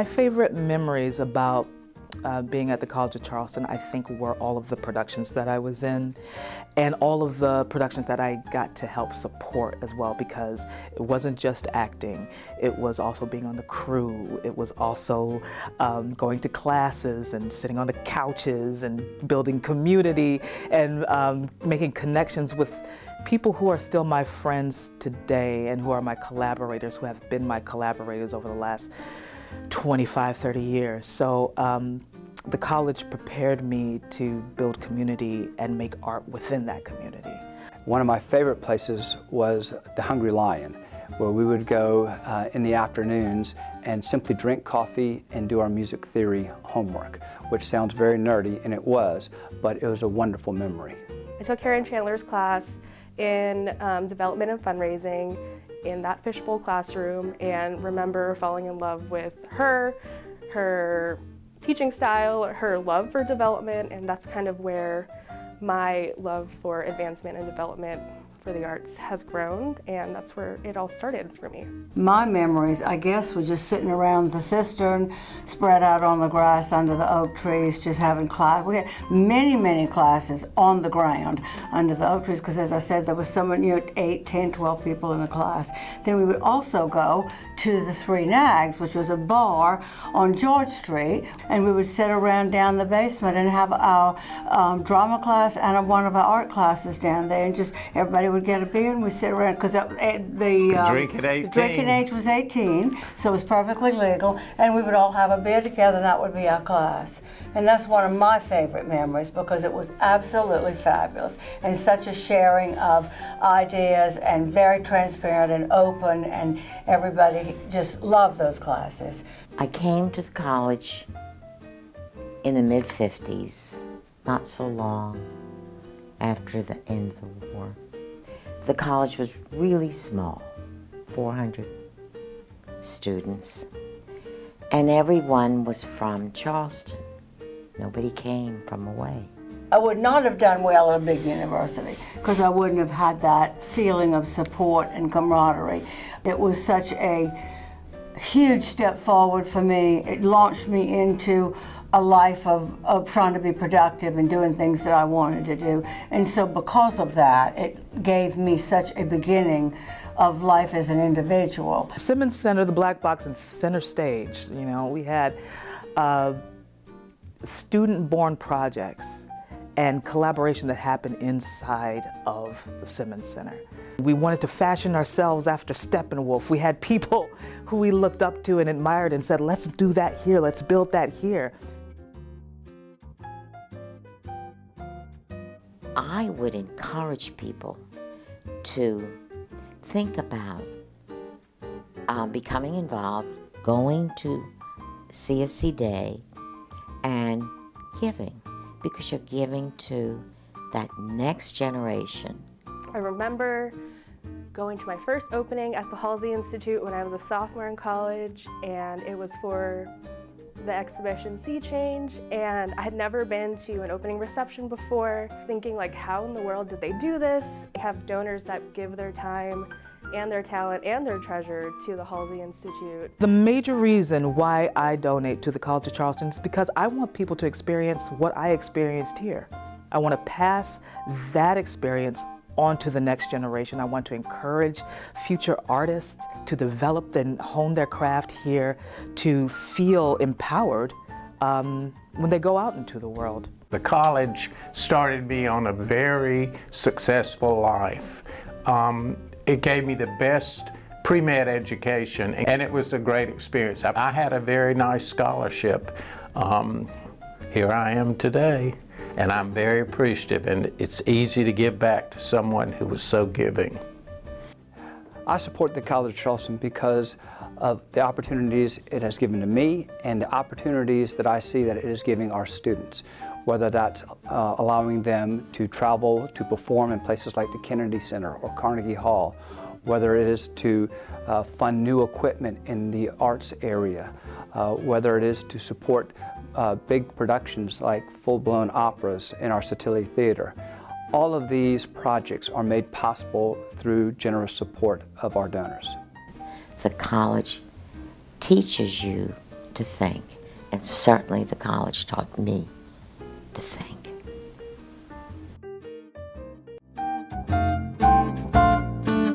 My favorite memories about being at the College of Charleston, I think, were all of the productions that I was in and all of the productions that I got to help support as well, because it wasn't just acting, it was also being on the crew, it was also going to classes and sitting on the couches and building community and making connections with people who are still my friends today and who are my collaborators, who have been my collaborators over the last 25, 30 years. So the college prepared me to build community and make art within that community. One of my favorite places was the Hungry Lion, where we would go in the afternoons and simply drink coffee and do our music theory homework, which sounds very nerdy, and it was, but it was a wonderful memory. I took Karen Chandler's class in development and fundraising in that fishbowl classroom, and remember falling in love with her teaching style, her love for development, and that's kind of where my love for advancement and development for the arts has grown, and that's where it all started for me. My memories, I guess, were just sitting around the cistern, spread out on the grass under the oak trees, just having class. We had many, many classes on the ground under the oak trees, because as I said, there was someone, 8, 10, 12 people in a class. Then we would also go to the Three Nags, which was a bar on George Street, and we would sit around down the basement and have our drama class and one of our art classes down there, and just everybody would get a beer and we'd sit around, because the drinking age was 18, so it was perfectly legal, and we would all have a beer together, and that would be our class. And that's one of my favorite memories, because it was absolutely fabulous and such a sharing of ideas and very transparent and open, and everybody just loved those classes. I came to the college in the mid-50s, not so long after the end of the war. The college was really small, 400 students, and everyone was from Charleston. Nobody came from away. I would not have done well at a big university, because I wouldn't have had that feeling of support and camaraderie. It was such a huge step forward for me. It launched me into a life of trying to be productive and doing things that I wanted to do. And so because of that, it gave me such a beginning of life as an individual. Simmons Center, the Black Box, and Center Stage, we had student-born projects and collaboration that happened inside of the Simmons Center. We wanted to fashion ourselves after Steppenwolf. We had people who we looked up to and admired and said, let's do that here, let's build that here. I would encourage people to think about becoming involved, going to CofC Day, and giving, because you're giving to that next generation. I remember going to my first opening at the Halsey Institute when I was a sophomore in college, and it was for the exhibition Sea Change, and I had never been to an opening reception before, thinking like, how in the world did they do this? They have donors that give their time and their talent and their treasure to the Halsey Institute. The major reason why I donate to the College of Charleston is because I want people to experience what I experienced here. I want to pass that experience on to the next generation. I want to encourage future artists to develop and hone their craft here, to feel empowered when they go out into the world. The college started me on a very successful life. It gave me the best pre-med education, and it was a great experience. I had a very nice scholarship. Here I am today. And I'm very appreciative, and it's easy to give back to someone who was so giving. I support the College of Charleston because of the opportunities it has given to me and the opportunities that I see that it is giving our students, whether that's allowing them to travel to perform in places like the Kennedy Center or Carnegie Hall, whether it is to fund new equipment in the arts area, whether it is to support big productions like full-blown operas in our Satilli Theater. All of these projects are made possible through generous support of our donors. The college teaches you to think, and certainly the college taught me to think.